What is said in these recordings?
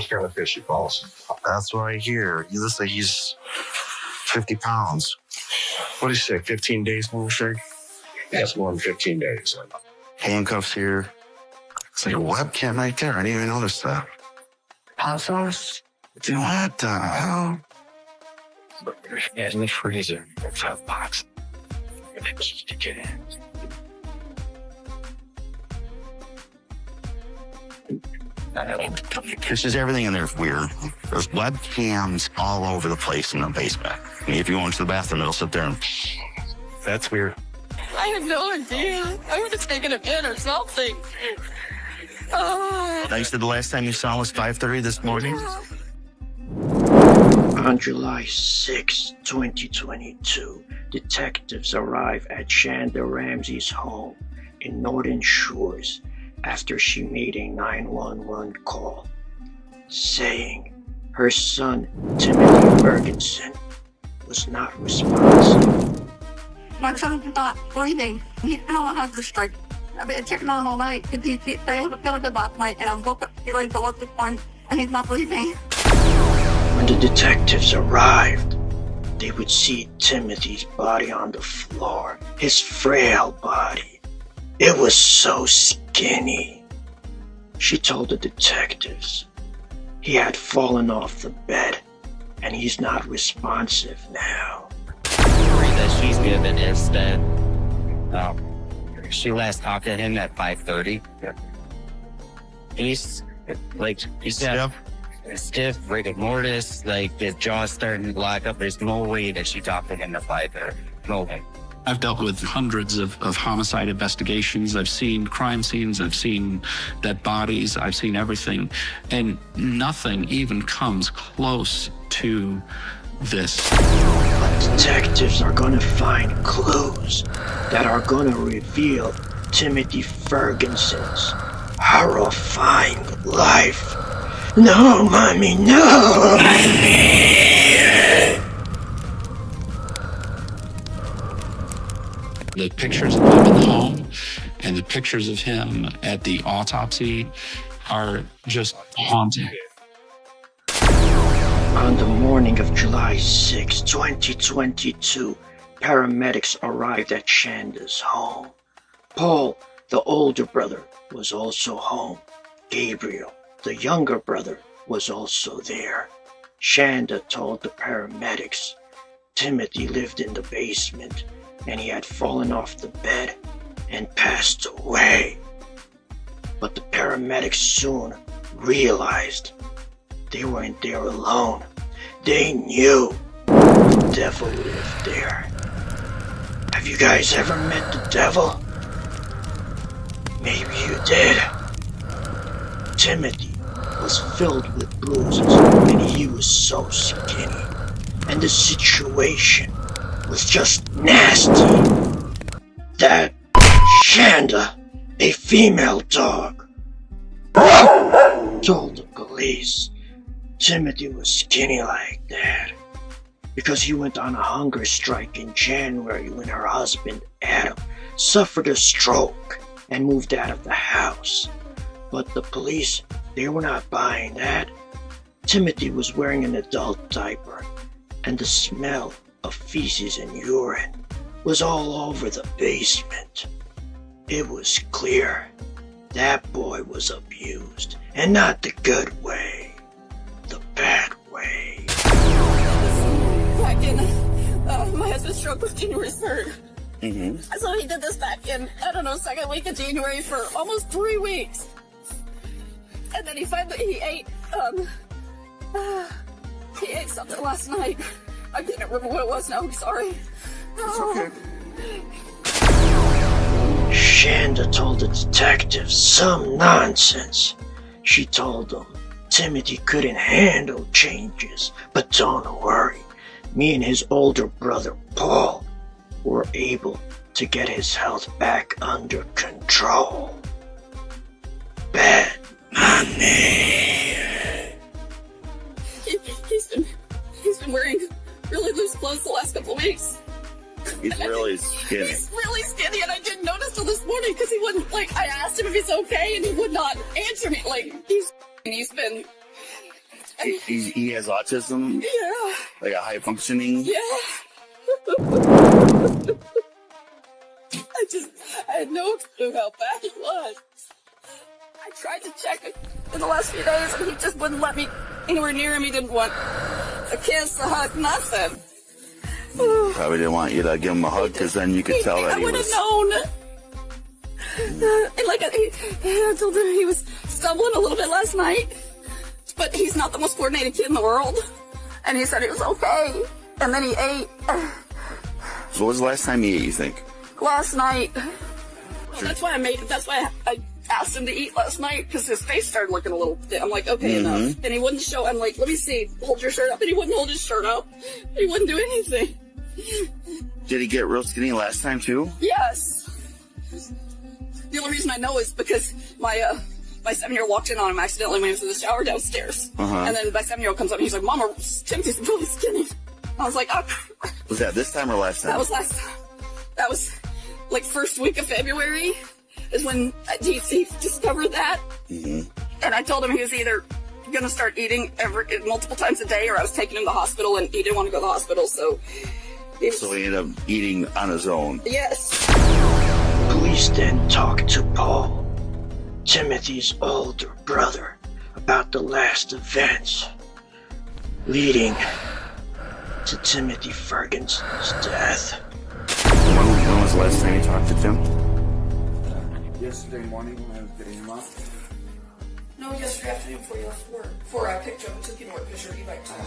smells kind of fishy, Paulson. That's what I hear. He looks like he's 50 pounds. What did he say, 15 days, milkshake? That's more than 15 days. Handcuffs here. It's like a webcam right there. I didn't even notice that. Pasos? What the hell? Yeah, in the freezer. It's a box. To get in. It's just everything in there is weird. There's webcams all over the place in the basement. I mean, if you go into the bathroom, it'll sit there and... That's weird. I have no idea. I would have taken him in or something. You said the last time you saw him was 5:30 this morning? On July 6, 2022, detectives arrive at Shanda Ramsey's home in Northern Shores after she made a 911 call, saying her son, Timothy Ferguson, was not responsive. My son's not breathing. He still has the stroke. I've been checking on him all night because he was feeling good last night, and I woke up feeling the look this morning, and he's not breathing. When the detectives arrived, they would see Timothy's body on the floor, his frail body. It was so skinny. She told the detectives he had fallen off the bed, and he's not responsive now. That she's given is that she last talked to him at 5:30. He's like, he's stiff, rigor mortis, like his jaw's starting to lock up. There's no way that she talked to him at 5:30. No way. I've dealt with hundreds of homicide investigations. I've seen crime scenes. I've seen dead bodies. I've seen everything. And nothing even comes close to this. Detectives are gonna find clues that are gonna reveal Timothy Ferguson's horrifying life. No, Mommy, no! The pictures of him in the home and the pictures of him at the autopsy are just haunting. On the morning of July 6, 2022, paramedics arrived at Shanda's home. Paul, the older brother, was also home. Gabriel, the younger brother, was also there. Shanda told the paramedics Timothy lived in the basement and he had fallen off the bed and passed away. But the paramedics soon realized they weren't there alone. They knew the devil lived there. Have you guys ever met the devil? Maybe you did. Timothy was filled with bruises and he was so skinny. And the situation was just nasty. That Shanda, a female dog, told the police Timothy was skinny like that because he went on a hunger strike in January when her husband, Adam, suffered a stroke and moved out of the house. But the police, they were not buying that. Timothy was wearing an adult diaper, and the smell of feces and urine was all over the basement. It was clear that boy was abused, and not the good way, the bad way. Back in my husband's stroke was January 3rd. So he did this back in, I don't know, second week of January for almost 3 weeks. And then he ate something last night. I can't remember what it was now, I'm sorry. It's okay. Shanda told the detectives some nonsense. She told them Timothy couldn't handle changes, but don't worry. Me and his older brother, Paul, were able to get his health back under control. Bad money. He's been wearing really loose clothes the last couple of weeks. He's really skinny. He's really skinny, and I didn't notice till this morning because he wouldn't, I asked him if he's okay, and he would not answer me. He's been He has autism, Yeah. like a high functioning. Yeah. I had no clue how bad it was. I tried to check it in the last few days, and he just wouldn't let me anywhere near him. He didn't want a kiss, a hug, nothing. Probably didn't want you to give him a hug because then you could tell that I he would have was. known. And like I told him, he was stumbling a little bit last night, but he's not the most coordinated kid in the world. And he said he was okay. And then he ate So what was the last time he ate, you think? last night. Well, that's why I asked him to eat last night, because his face started looking a little. I'm like, okay, enough. And he wouldn't show. I'm like, let me see. Hold your shirt up. And he wouldn't hold his shirt up. He wouldn't do anything. Did he get real skinny last time too? Yes. The only reason I know is because my 7-year-old walked in on him accidentally when he was in the shower downstairs. And then my 7-year-old comes up and he's like, Mama, Timothy's really skinny. I was like, oh. Was that this time or last time? That was last time. That was like first week of February is when he discovered that. And I told him he was either going to start eating multiple times a day, or I was taking him to the hospital, and he didn't want to go to the hospital, so he ended up eating on his own. Yes. Police then talked to Paul, Timothy's older brother, about the last events leading to Timothy Ferguson's death. When was the last time you talked to Tim? Yesterday morning when I was getting him up. No, yesterday afternoon before you left work. Before I picked you up and took you to work because your e-bike time.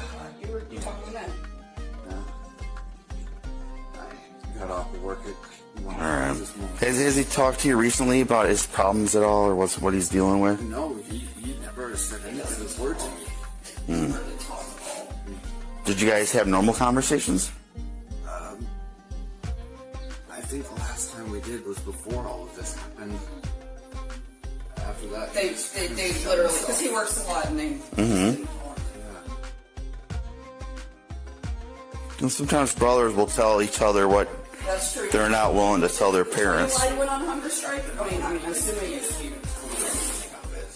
You talked to them. I got off of work at 1 Alright. this morning. Has he talked to you recently about his problems at all, or what he's dealing with? No, he never said anything word to me. Did you guys have normal conversations? I think the last time we did was before all of this happened. After that, They literally, because he works a lot, and they. And sometimes brothers will tell each other what That's true. they're not willing to tell their parents. Why you went on hunger strike? I mean, I'm assuming it's you.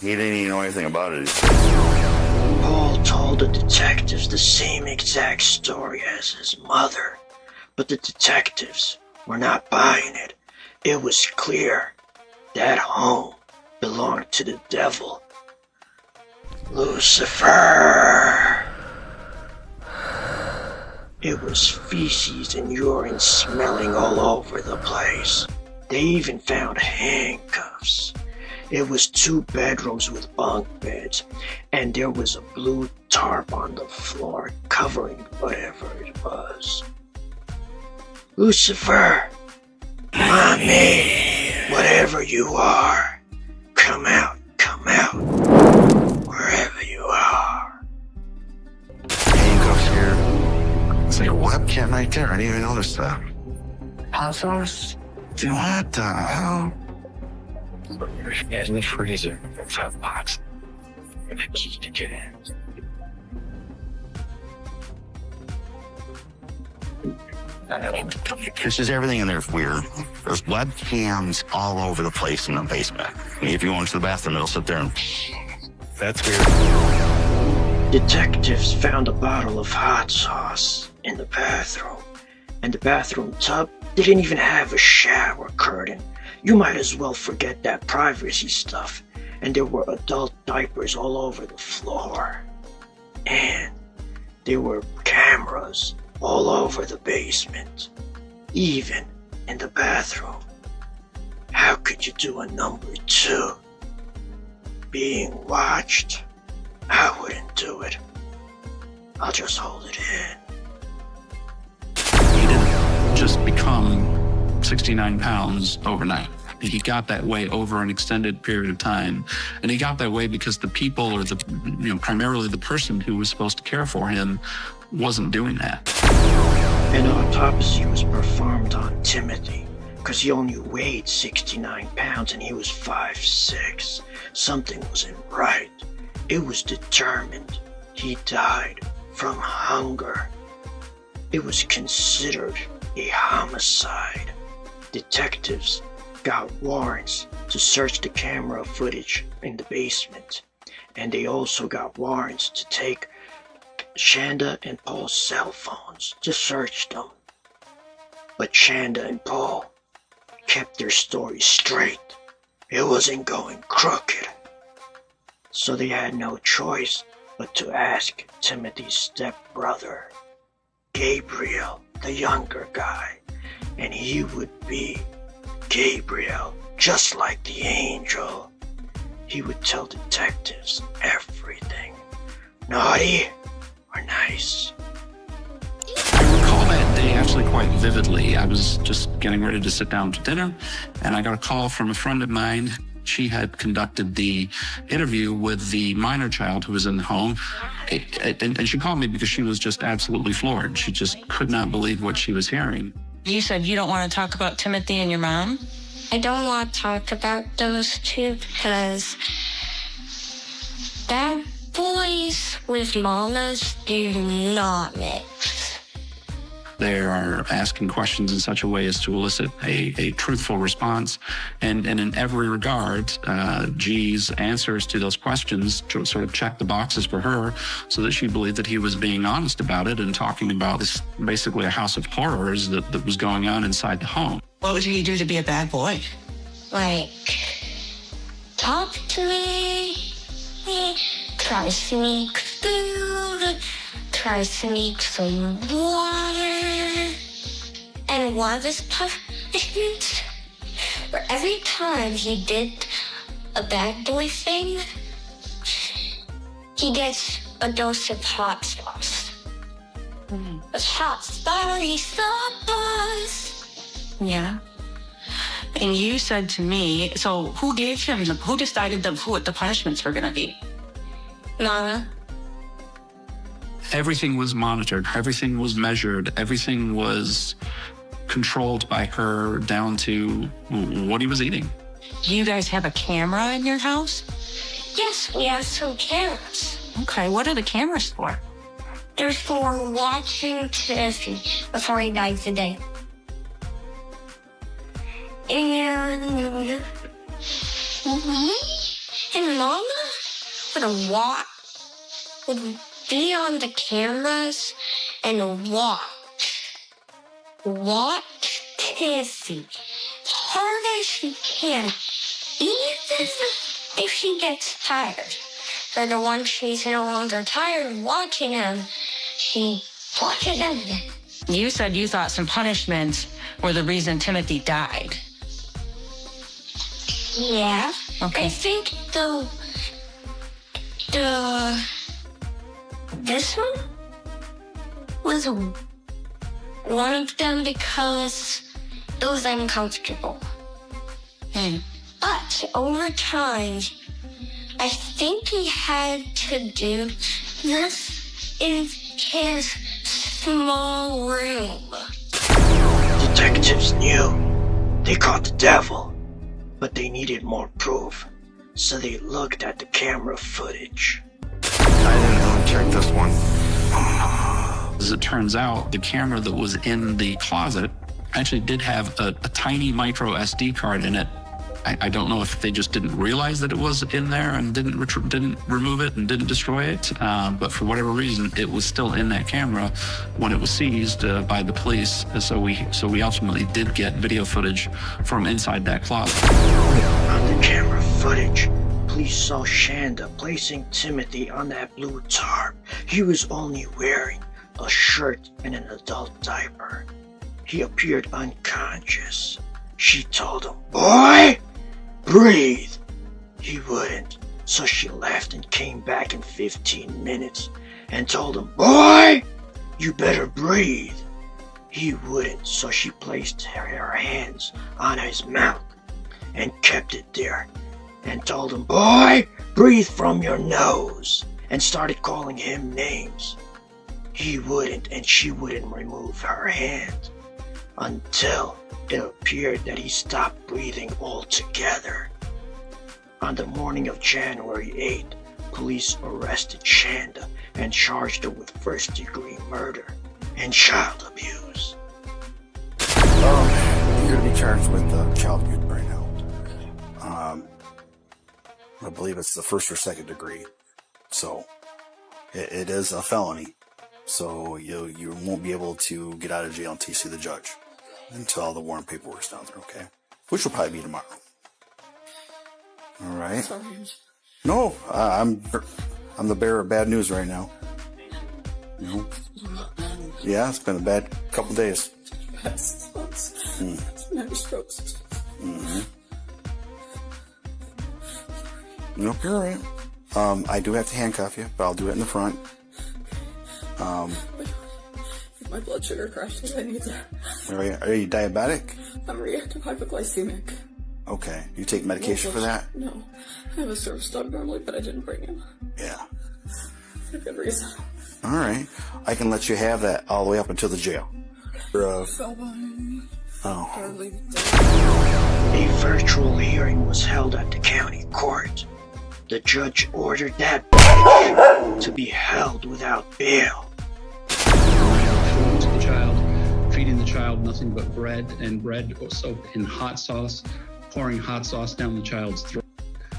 He didn't even know anything about it. Paul told the detectives the same exact story as his mother, but the detectives were not buying it. It was clear that home belonged to the devil, Lucifer. It was feces and urine smelling all over the place. They even found handcuffs. It was 2 bedrooms with bunk beds, and there was a blue tarp on the floor covering whatever it was. Lucifer, Mommy, whatever you are, come out, wherever you are. Handcuffs here. It's like a webcam right there. I didn't even notice that. Passwords? Dude, what the hell? In the freezer, it's a box. And a key to get in. It's just everything in there is weird. There's webcams all over the place in the basement. I mean, if you go into the bathroom, it'll sit there and... That's weird. Detectives found a bottle of hot sauce in the bathroom, and the bathroom tub didn't even have a shower curtain. You might as well forget that privacy stuff. And there were adult diapers all over the floor. And there were cameras all over the basement, even in the bathroom. How could you do a number 2? Being watched? I wouldn't do it. I'll just hold it in. He didn't just become 69 pounds overnight. He got that way over an extended period of time. And he got that way because the people, or primarily the person who was supposed to care for him, wasn't doing that. An autopsy was performed on Timothy because he only weighed 69 pounds and he was 5'6". Something wasn't right. It was determined he died from hunger. It was considered a homicide. Detectives got warrants to search the camera footage in the basement And they also got warrants to take Shanda and Paul's cell phones to search them. But Shanda and Paul kept their story straight. It wasn't going crooked. So they had no choice but to ask Timothy's stepbrother, Gabriel, the younger guy, and he would be Gabriel, just like the angel. He would tell detectives everything, naughty or nice. I recall that day actually quite vividly. I was just getting ready to sit down to dinner, and I got a call from a friend of mine. She had conducted the interview with the minor child who was in the home. And she called me because she was just absolutely floored. She just could not believe what she was hearing. You said you don't want to talk about Timothy and your mom? I don't want to talk about those two because bad boys with mamas do not mix. They are asking questions in such a way as to elicit a truthful response. And in every regard, G's answers to those questions to sort of check the boxes for her so that she believed that he was being honest about it and talking about this basically a house of horrors that was going on inside the home. What would he do to be a bad boy? Like, talk to me, try to sneak food, try to sneak some water. And one of his punishments, where every time he did a bad boy thing, he gets a dose of hot sauce. A hot spicy sauce. Yeah. And you said to me, so who decided what the punishments were going to be? Mama. Everything was monitored, everything was measured, everything was controlled by her down to what he was eating. Do you guys have a camera in your house? Yes, we have some cameras. Okay, what are the cameras for? They're for watching Timothy before he died today. And Mama would be on the cameras and watch Timothy hard as she can, even if she gets tired. But the once she's no longer tired of watching him, she watches him. You said you thought some punishments were the reason Timothy died. Yeah. Okay. I think this one was one of them because it was uncomfortable. But over time, I think he had to do this in his small room. Detectives knew they caught the devil, but they needed more proof, so they looked at the camera footage. I didn't really check this one. As it turns out, the camera that was in the closet actually did have a tiny micro SD card in it. I don't know if they just didn't realize that it was in there and didn't remove it and didn't destroy it, but for whatever reason, it was still in that camera when it was seized by the police. So we ultimately did get video footage from inside that closet. On the camera footage, police saw Shanda placing Timothy on that blue tarp. He was only wearing a shirt and an adult diaper. He appeared unconscious. She told him, "Boy, breathe." He wouldn't, so she left and came back in 15 minutes and told him, "Boy, you better breathe." He wouldn't, so she placed her hands on his mouth and kept it there and told him, "Boy, breathe from your nose," and started calling him names. He wouldn't, and she wouldn't remove her hand until it appeared that he stopped breathing altogether. On the morning of January 8th, police arrested Shanda and charged her with first-degree murder and child abuse. You're going to be charged with child abuse right now. I believe it's the 1st or 2nd degree. So it is a felony. So you won't be able to get out of jail until you see the judge, until all the warrant paperwork's down there, okay? Which will probably be tomorrow. All right. Sorry. No, I'm the bearer of bad news right now. You know? Yeah, it's been a bad couple days. Past 6 months. It's been having strokes. Nope, you're all right. I do have to handcuff you, but I'll do it in the front. My blood sugar crashes. I need that. Are you diabetic? I'm reactive hypoglycemic. Okay. You take medication for that? No. I have a service dog normally, but I didn't bring him. Yeah. For good reason. All right. I can let you have that all the way up until the jail. Fell behind me. Oh. A virtual hearing was held at the county court. The judge ordered that bitch to be held without bail. Food to the child, feeding the child nothing but bread and bread soaked in hot sauce, pouring hot sauce down the child's throat,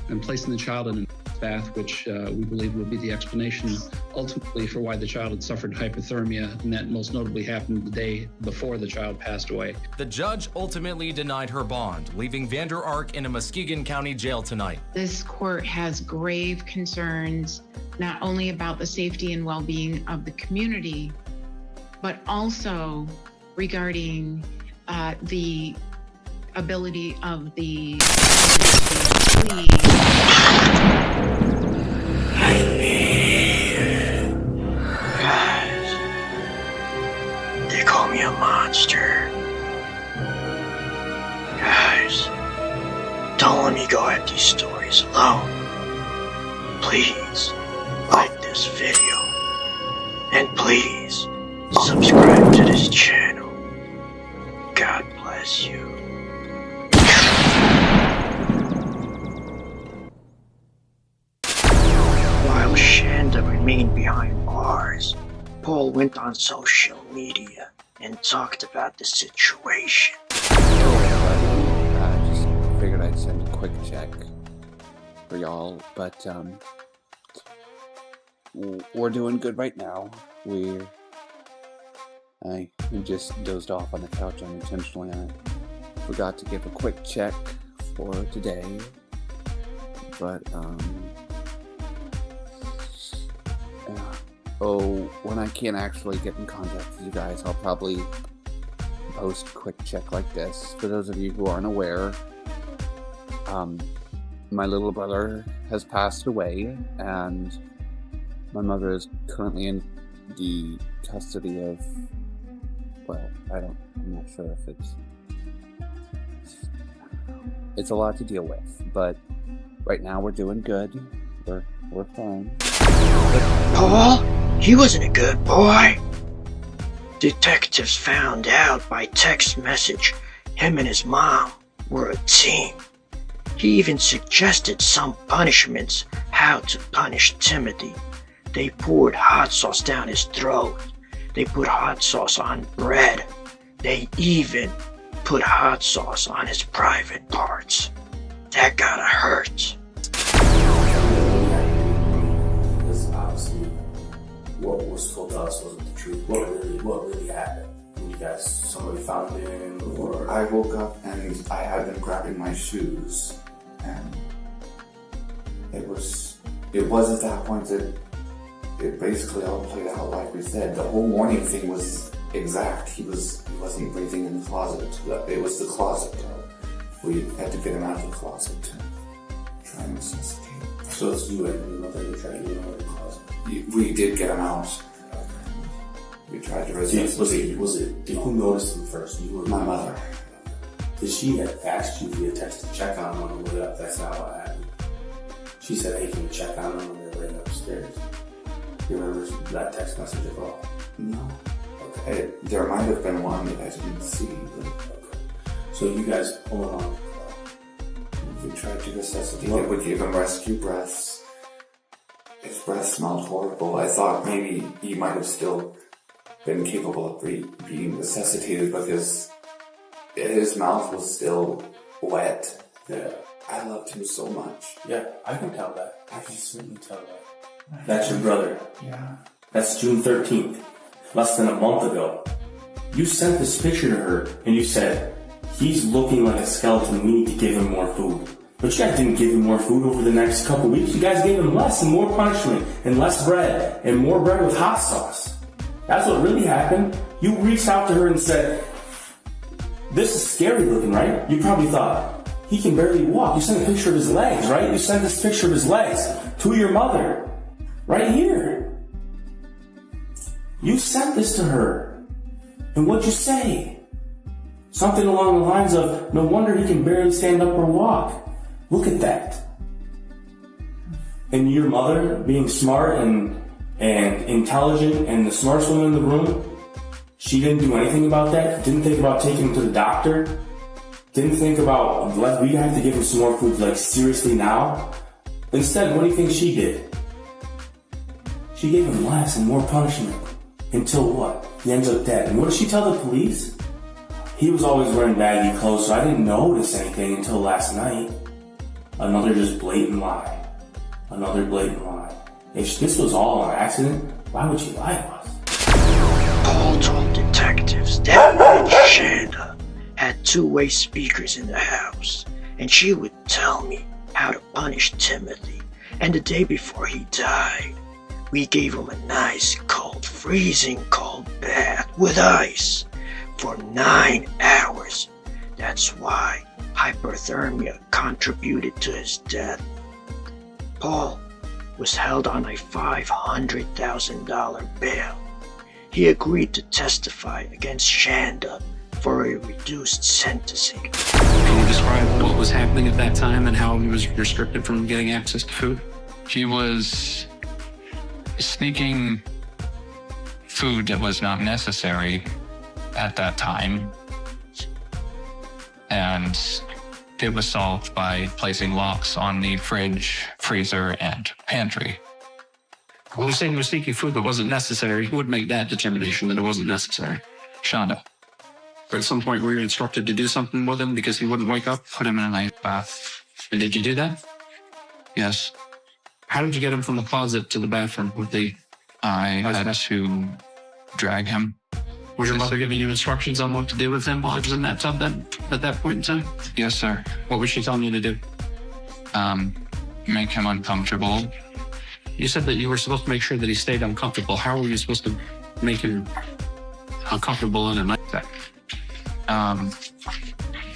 and placing the child in a bath, which we believe will be the explanation ultimately for why the child had suffered hypothermia, and that most notably happened the day before the child passed away. The judge ultimately denied her bond, leaving Vander Ark in a Muskegon County jail tonight. This court has grave concerns, not only about the safety and well-being of the community, but also regarding the ability of the Guys, they call me a monster. Guys, don't let me go at these stories alone. Please like this video, and please subscribe to this channel. God bless you. While Shanda remained behind bars, Paul went on social media and talked about the situation. Hey everybody, just figured I'd send a quick check for y'all, but we're doing good right now. I just dozed off on the couch unintentionally. I forgot to give a quick check for today, but when I can't actually get in contact with you guys, I'll probably post a quick check like this. For those of you who aren't aware, my little brother has passed away, and my mother is currently in the custody of, well, I'm not sure if it's a lot to deal with, but right now we're doing good. We're fine. But Paul, he wasn't a good boy. Detectives found out by text message him and his mom were a team. He even suggested some punishments, how to punish Timothy. They poured hot sauce down his throat. They put hot sauce on bread. They even put hot sauce on his private parts. That gotta hurt. Because obviously, what was told to us wasn't the truth. What really happened? You guys, somebody found him, or I woke up and I had been grabbing my shoes, and it was at that point that it basically all played out like we said. The whole morning thing was exact. He wasn't breathing in the closet. It was the closet. We had to get him out of the closet to try and resuscitate. So it's you and your mother that tried to get him out of the closet. We did get him out. We tried to resuscitate. Who noticed him first? You or my mother? Did she have asked you via text to check on him, or that's not what happened? She said, "Hey, can you check on him when they're laying upstairs?" You remember that text message at all? No. Okay. There might have been one that I didn't see. But... Okay. So you guys pull him out. We tried to resuscitate him. We gave him rescue breaths. His breath smelled horrible. I thought maybe he might have still been capable of being resuscitated because his mouth was still wet. Yeah. I I loved him so much. Yeah, I can tell that. I can certainly tell that. That's your brother. Yeah. That's June 13th, less than a month ago. You sent this picture to her, and you said, he's looking like a skeleton, we need to give him more food. But you guys didn't give him more food over the next couple weeks. You guys gave him less and more punishment, and less bread, and more bread with hot sauce. That's what really happened. You reached out to her and said, this is scary looking, right? You probably thought, he can barely walk. You sent a picture of his legs, right? You sent this picture of his legs to your mother, right here. You sent this to her. And what'd you say? Something along the lines of, no wonder he can barely stand up or walk. Look at that. And your mother, being smart and intelligent and the smartest woman in the room, she didn't do anything about that? Didn't think about taking him to the doctor? Didn't think about, we have to give him some more food, like seriously now? Instead, what do you think she did? She gave him less and more punishment. Until what? He ends up dead. And what did she tell the police? He was always wearing baggy clothes, so I didn't notice anything until last night. Another just blatant lie. Another blatant lie. If this was all an accident, why would she lie to us? Paul told detectives that man Shanda had two-way speakers in the house, and she would tell me how to punish Timothy. And the day before he died, we gave him a nice cold, freezing cold bath with ice for 9 hours. That's why hypothermia contributed to his death. Paul was held on a $500,000 bail. He agreed to testify against Shanda for a reduced sentencing. Can you describe what was happening at that time and how he was restricted from getting access to food? He was sneaking food that was not necessary at that time, and it was solved by placing locks on the fridge, freezer, and pantry. Well, you're saying he was sneaking food that wasn't necessary. Who would make that determination that it wasn't necessary? Shanda. Or at some point were you instructed to do something with him because he wouldn't wake up? Put him in an ice bath. And did you do that? Yes. How did you get him from the closet to the bathroom with the... I had to drag him. Was your mother giving you instructions on what to do with him while he was in that tub then, at that point in time? Yes, sir. What was she telling you to do? Make him uncomfortable. You said that you were supposed to make sure that he stayed uncomfortable. How were you supposed to make him uncomfortable in a night sack?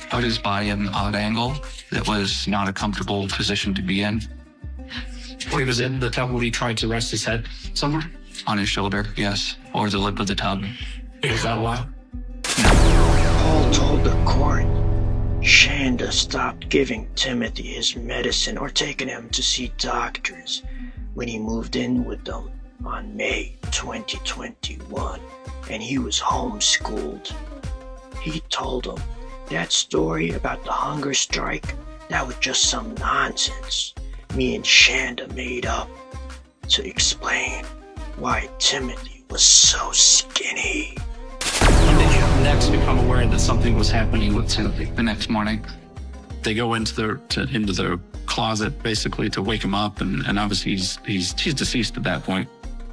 Put his body at an odd angle that was not a comfortable position to be in. When he was in the tub, when he tried to rest his head somewhere? On his shoulder, yes. Or the lip of the tub. Was that allowed? Paul told the court Shanda stopped giving Timothy his medicine or taking him to see doctors when he moved in with them on May 2021, and he was homeschooled. He told him that story about the hunger strike, that was just some nonsense me and Shanda made up to explain why Timothy was so skinny. When did you next become aware that something was happening with Timothy? The next morning. They go into the closet basically to wake him up, and obviously he's deceased at that point.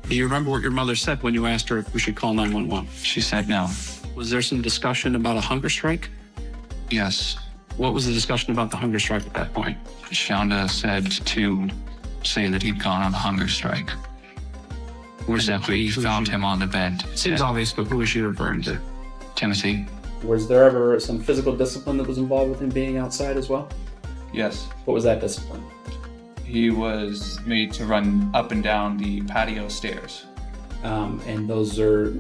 Do you remember what your mother said when you asked her if we should call 911? She said no. Was there some discussion about a hunger strike? Yes. What was the discussion about the hunger strike at that point? Shanda said to say that he'd gone on a hunger strike. We found him on the bed. It seems obvious, but who is she referring to? Timothy. Was there ever some physical discipline that was involved with him being outside as well? Yes. What was that discipline? He was made to run up and down the patio stairs. And those are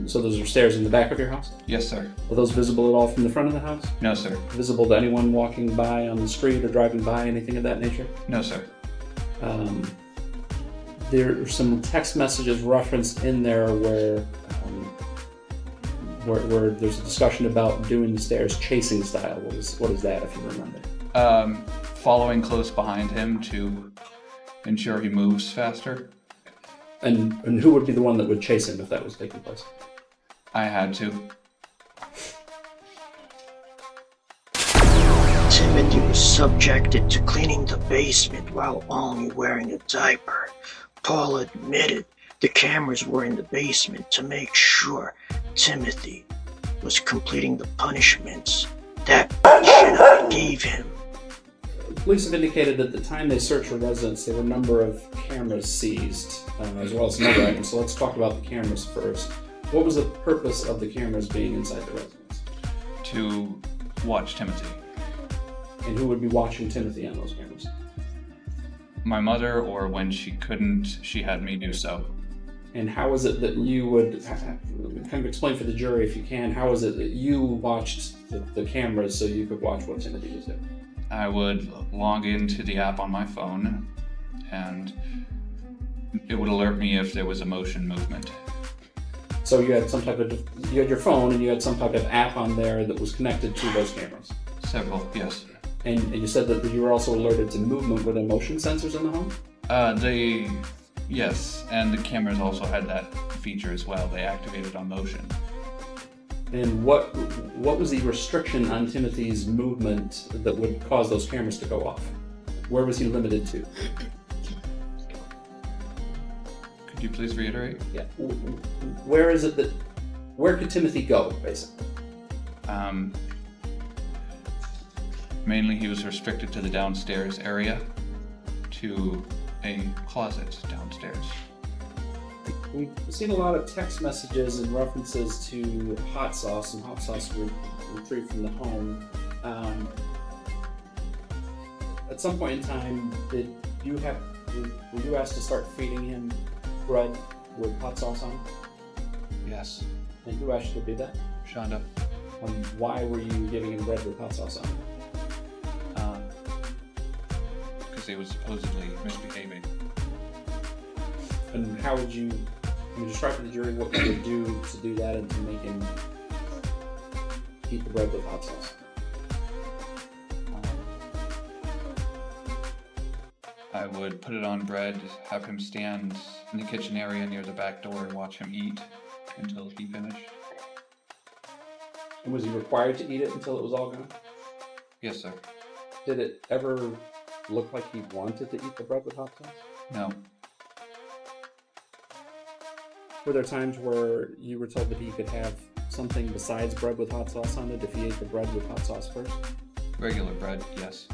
stairs in the back of your house? Yes, sir. Were those visible at all from the front of the house? No, sir. Visible to anyone walking by on the street or driving by, anything of that nature? No, sir. There are some text messages referenced in there where there's a discussion about doing the stairs chasing style. What is that, if you remember? Following close behind him to ensure he moves faster. And who would be the one that would chase him if that was taking place? I had to. Timothy was was subjected to cleaning the basement while only wearing a diaper. Paul admitted the cameras were in the basement to make sure Timothy was completing the punishments that Shanda gave him. Police have indicated that at the time they searched her residence, there were a number of cameras seized, as well as some other items. So let's talk about the cameras first. What was the purpose of the cameras being inside the residence? To watch Timothy. And who would be watching Timothy on those cameras? My mother, or when she couldn't, she had me do so. And how is it that you would, kind of explain for the jury if you can, how is it that you watched the cameras so you could watch what Timothy was doing? I would log into the app on my phone, and it would alert me if there was a motion movement. So you had you had your phone and you had some type of app on there that was connected to those cameras? Several, yes. And you said that you were also alerted to movement. Were there motion sensors in the home? Yes, and the cameras also had that feature as well. They activated on motion. And what was the restriction on Timothy's movement that would cause those cameras to go off? Where was he limited to? Could you please reiterate? Yeah. Where is it where could Timothy go, basically? Mainly he was restricted to the downstairs area, to a closet downstairs. We've seen a lot of text messages and references to hot sauce and hot sauce retrieved from the home. At some point in time, were you asked to start feeding him bread with hot sauce on it? Yes. And who asked you to do that? Shanda. Why were you giving him bread with hot sauce on it? Because he was supposedly misbehaving. And how would you describe to the jury what you would do to do that and to make him eat the bread with hot sauce? I would put it on bread, have him stand in the kitchen area near the back door and watch him eat until he finished. And was he required to eat it until it was all gone? Yes, sir. Did it ever look like he wanted to eat the bread with hot sauce? No. Were there times where you were told that he could have something besides bread with hot sauce on it if he ate the bread with hot sauce first? Regular bread, yes.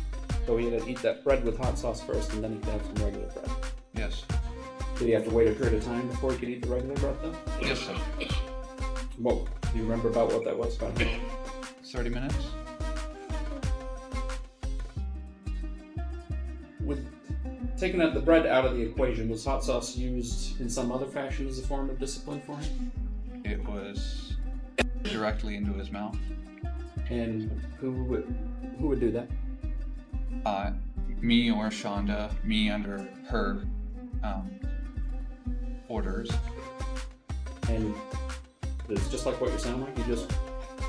So he had to eat that bread with hot sauce first and then he could have some regular bread? Yes. Did he have to wait a period of time before he could eat the regular bread though? Yes, sir. What, do you remember about what that was? About 30 minutes. With taking the bread out of the equation, was hot sauce used in some other fashion as a form of discipline for him? It was directly into his mouth. And who would do that? Me or Shanda, me under her orders. And it's just like what you sound like?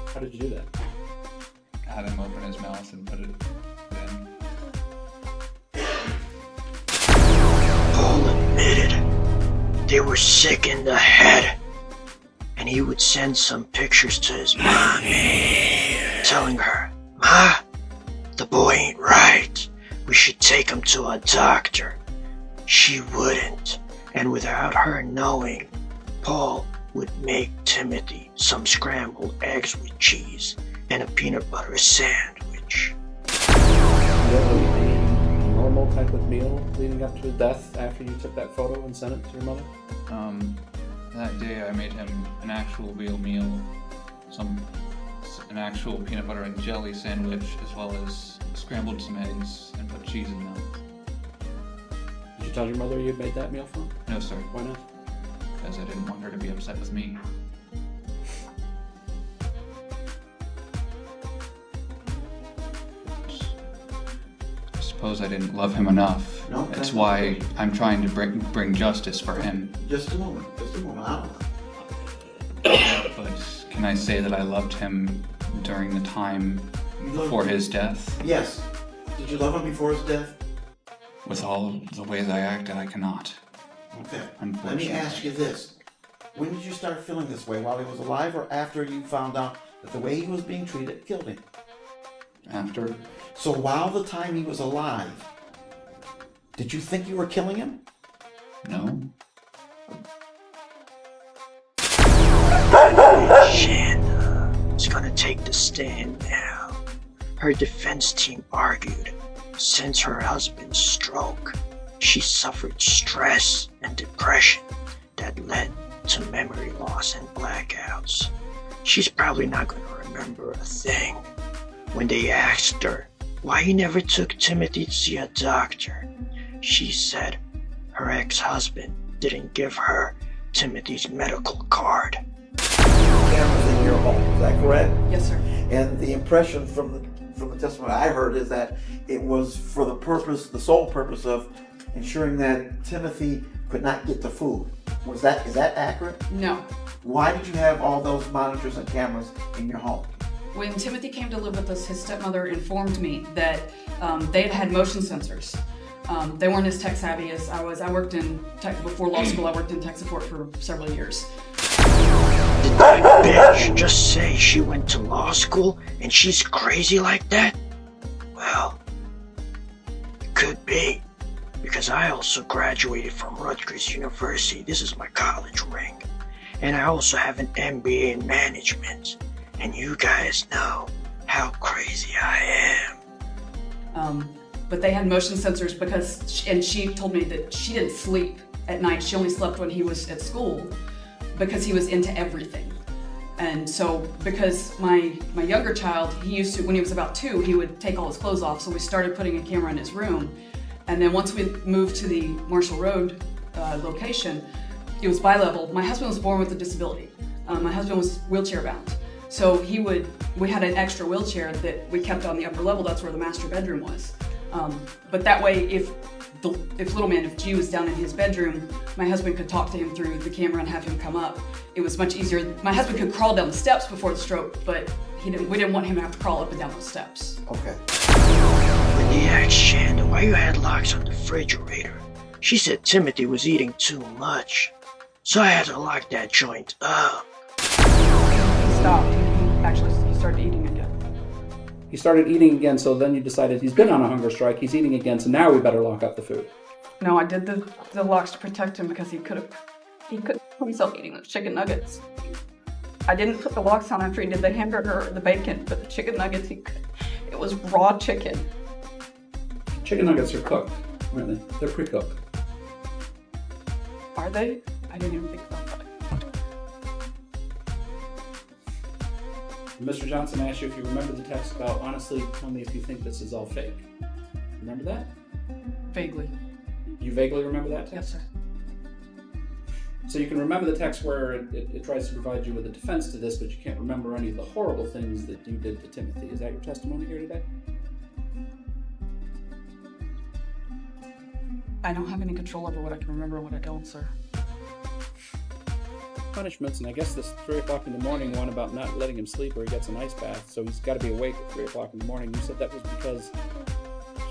How did you do that? Had him open his mouth and put it in. Paul admitted they were sick in the head, and he would send some pictures to his mommy, telling her, "Ma, the boy ain't right. We should take him to a doctor." She wouldn't, and without her knowing, Paul would make Timothy some scrambled eggs with cheese and a peanut butter sandwich. Did you ever eat a normal type of meal leading up to his death after you took that photo and sent it to your mother? That day I made him an actual real meal, an actual peanut butter and jelly sandwich, as well as scrambled some eggs and put cheese in them. Did you tell your mother you had made that meal for him? No, sir. Why not? Because I didn't want her to be upset with me. I suppose I didn't love him enough. No, that's why I'm trying to bring justice for him. Just a moment. I But can I say that I loved him during the time before his death? Yes. Did you love him before his death? With all the ways I acted, I cannot. Okay. Unfortunately. Let me ask you this. When did you start feeling this way? While he was alive or after you found out that the way he was being treated killed him? After. So while the time he was alive, did you think you were killing him? No. Shanda is gonna take the stand now. Her defense team argued since her husband's stroke, she suffered stress and depression that led to memory loss and blackouts. She's probably not gonna remember a thing. When they asked her why he never took Timothy to see a doctor, she said her ex-husband didn't give her Timothy's medical card. Cameras in your home, is that correct? Yes, sir. And the impression from the testimony I heard is that it was for the sole purpose of ensuring that Timothy could not get the food. Is that accurate? No. Why did you have all those monitors and cameras in your home? When Timothy came to live with us, his stepmother informed me that they had motion sensors. They weren't as tech savvy as I was. I worked in tech before law school. I worked in tech support for several years. Did that bitch just say she went to law school and she's crazy like that? Well, it could be, because I also graduated from Rutgers University. This is my college ring. And I also have an MBA in management. And you guys know how crazy I am. But they had motion sensors and she told me that she didn't sleep at night. She only slept when he was at school because he was into everything. And so because my younger child, he used to, when he was about 2, he would take all his clothes off. So we started putting a camera in his room. And then once we moved to the Marshall Road location, it was bi-level. My husband was born with a disability. My husband was wheelchair bound. So we had an extra wheelchair that we kept on the upper level. That's where the master bedroom was. But that way, if G was down in his bedroom, my husband could talk to him through the camera and have him come up. It was much easier. My husband could crawl down the steps before the stroke, but we didn't want him to have to crawl up and down those steps. Okay. When they asked Shanda why you had locks on the refrigerator, she said Timothy was eating too much. So I had to lock that joint up. He stopped. He started eating again. He started eating again, so then you decided he's been on a hunger strike, he's eating again, so now we better lock up the food. No, I did the locks to protect him because he couldn't himself eating those chicken nuggets. I didn't put the locks on after he did the hamburger or the bacon, but the chicken nuggets, it was raw chicken. Chicken nuggets are cooked, aren't they? They're pre-cooked. Are they? I didn't even think about that. Mr. Johnson asked you if you remember the text about, honestly, tell me if you think this is all fake. Remember that? Vaguely. You vaguely remember that text? Yes, sir. So you can remember the text where it tries to provide you with a defense to this, but you can't remember any of the horrible things that you did to Timothy. Is that your testimony here today? I don't have any control over what I can remember and what I don't, sir. Punishments, and I guess this 3 o'clock in the morning one about not letting him sleep or he gets an ice bath, so he's got to be awake at 3 o'clock in the morning. You said that was because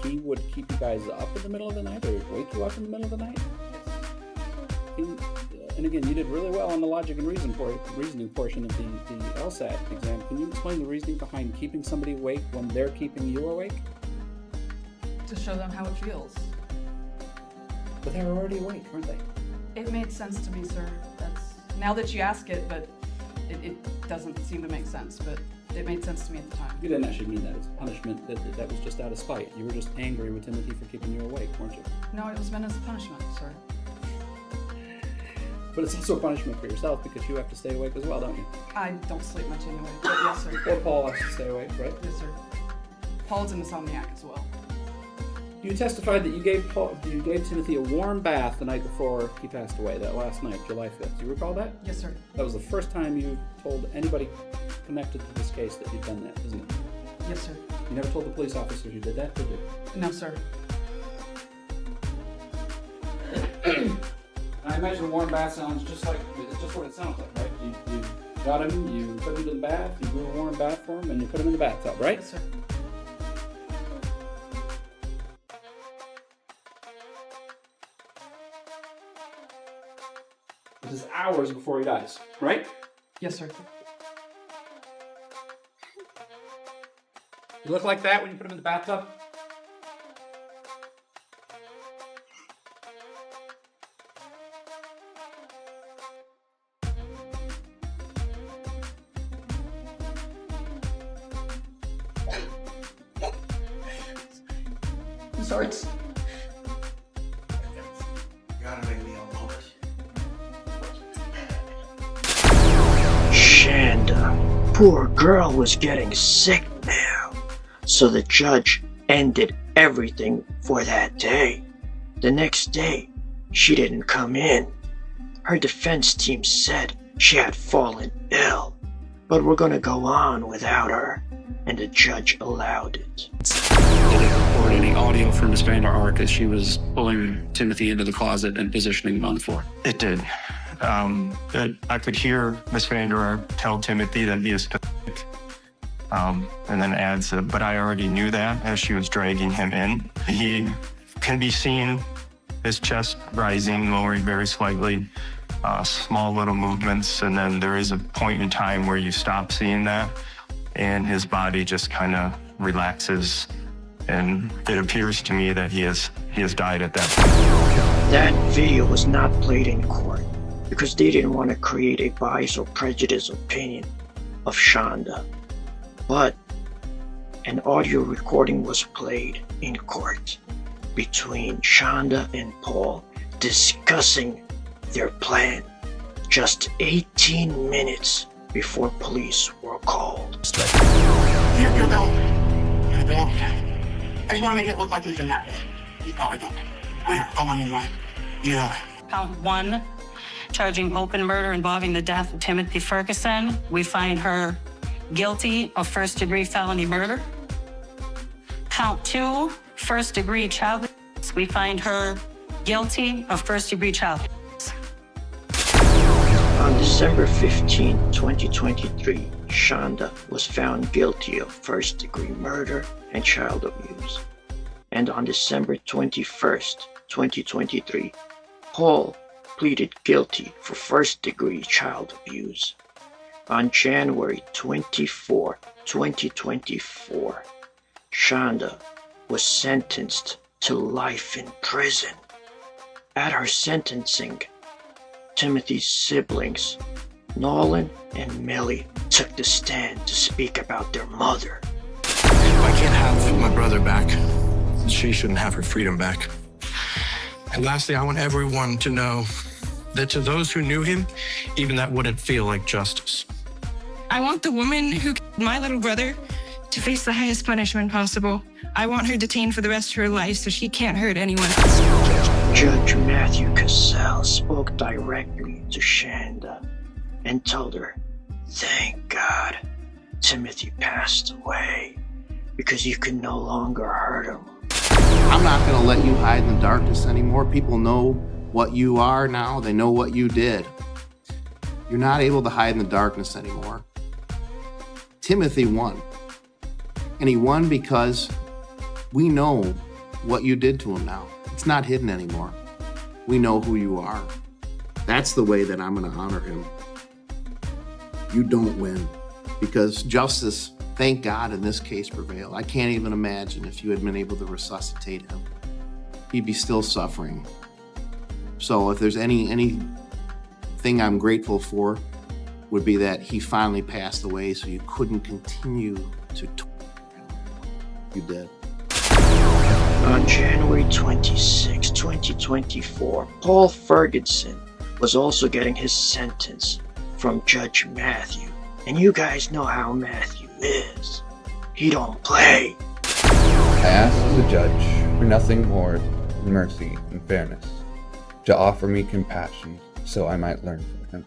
he would keep you guys up in the middle of the night, or wake you up in the middle of the night? And again, you did really well on the logic and reasoning portion of the LSAT exam. Can you explain the reasoning behind keeping somebody awake when they're keeping you awake? To show them how it feels. But they were already awake, weren't they? It made sense to me, sir. Now that you ask it, but it doesn't seem to make sense, but it made sense to me at the time. You didn't actually mean that as punishment, that was just out of spite. You were just angry with Timothy for keeping you awake, weren't you? No, it was meant as a punishment, sir. But it's also a punishment for yourself because you have to stay awake as well, don't you? I don't sleep much anyway, but yes, sir. Poor Paul has to stay awake, right? Yes, sir. Paul's an insomniac as well. You testified that you gave Timothy a warm bath the night before he passed away, that last night, July 5th. Do you recall that? Yes, sir. That was the first time you told anybody connected to this case that you'd done that, isn't it? Yes, sir. You never told the police officers you did that, did you? No, sir. I imagine a warm bath sounds just what it sounds like, right? You got him, you put him in the bath, you grew a warm bath for him, and you put him in the bathtub, right? Yes, sir. This is hours before he dies, right? Yes, sir. You look like that when you put him in the bathtub? Sorts. You gotta make me a moment. Shanda, poor girl was getting sick now, so the judge ended everything for that day. The next day, she didn't come in. Her defense team said she had fallen ill, but we're gonna go on without her, and the judge allowed it. Did it record any audio from Miss Vander Ark as she was pulling Timothy into the closet and positioning him on the floor? It did. I could hear Miss Vander Ark tell Timothy that he is pathetic, and then adds, but I already knew that as she was dragging him in. He can be seen, his chest rising, lowering very slightly, small little movements, and then there is a point in time where you stop seeing that, and his body just kind of relaxes, and it appears to me that he has died at that point. That video was not played in court because they didn't want to create a bias or prejudice opinion of Shanda. But an audio recording was played in court between Shanda and Paul discussing their plan just 18 minutes before police were called. You don't. I just want to make it look like he's in that. You probably don't. We're going anyway. Yeah. Count 1, charging open murder involving the death of Timothy Ferguson. We find her guilty of first-degree felony murder. Count 2, first-degree child abuse. We find her guilty of first-degree child abuse. On December 15, 2023, Shanda was found guilty of first-degree murder and child abuse. And on December 21st, 2023, Paul pleaded guilty for first-degree child abuse. On January 24, 2024, Shanda was sentenced to life in prison. At her sentencing, Timothy's siblings, Nolan and Millie, took the stand to speak about their mother. I can't have my brother back. She shouldn't have her freedom back. And lastly, I want everyone to know that to those who knew him, even that wouldn't feel like justice. I want the woman who killed my little brother to face the highest punishment possible. I want her detained for the rest of her life so she can't hurt anyone else. Judge Matthew Cassell spoke directly to Shanda and told her, "Thank God Timothy passed away because you can no longer hurt him." I'm not going to let you hide in the darkness anymore. People know what you are now. They know what you did. You're not able to hide in the darkness anymore. Timothy won. And he won because we know what you did to him now. It's not hidden anymore. We know who you are. That's the way that I'm going to honor him. You don't win because justice, thank God, in this case prevailed. I can't even imagine if you had been able to resuscitate him. He'd be still suffering. So if there's anything I'm grateful for, would be that he finally passed away so you couldn't continue to you did. On January 26, 2024, Paul Ferguson was also getting his sentence from Judge Matthew. And you guys know how Matthew is. He don't play. I ask the judge for nothing more than mercy and fairness, to offer me compassion so I might learn from him.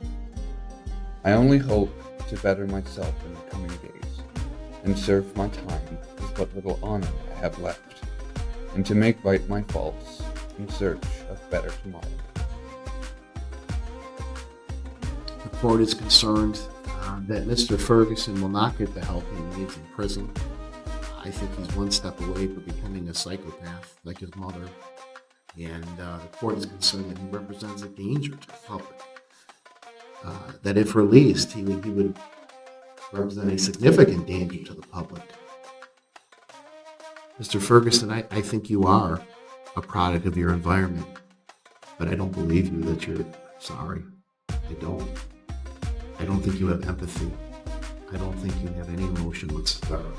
I only hope to better myself in the coming days, and serve my time with what little honor I have left, and to make right my faults in search of better tomorrow. The court is concerned that Mr. Ferguson will not get the help he needs in prison. I think he's one step away from becoming a psychopath like his mother. And the court is concerned that he represents a danger to the public. That if released, he would represent a significant danger to the public. Mr. Ferguson, I think you are a product of your environment, but I don't believe you that you're sorry. I don't. I don't think you have empathy. I don't think you have any emotion whatsoever.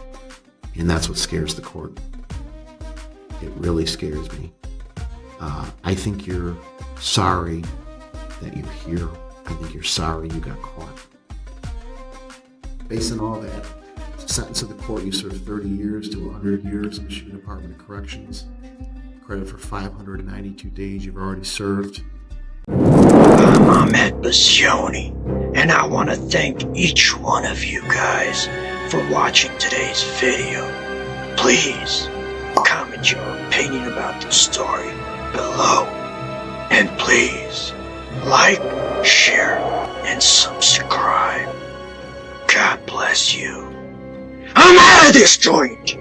And that's what scares the court. It really scares me. I think you're sorry that you're here. I think you're sorry you got caught. Based on all that, sentence of the court, you served 30 years to 100 years in the Michigan Department of Corrections. Credit for 592 days you've already served. I'm Ahmed Bassioni, and I want to thank each one of you guys for watching today's video. Please comment your opinion about the story below, and please like, share, and subscribe. God bless you. I'm out of this joint!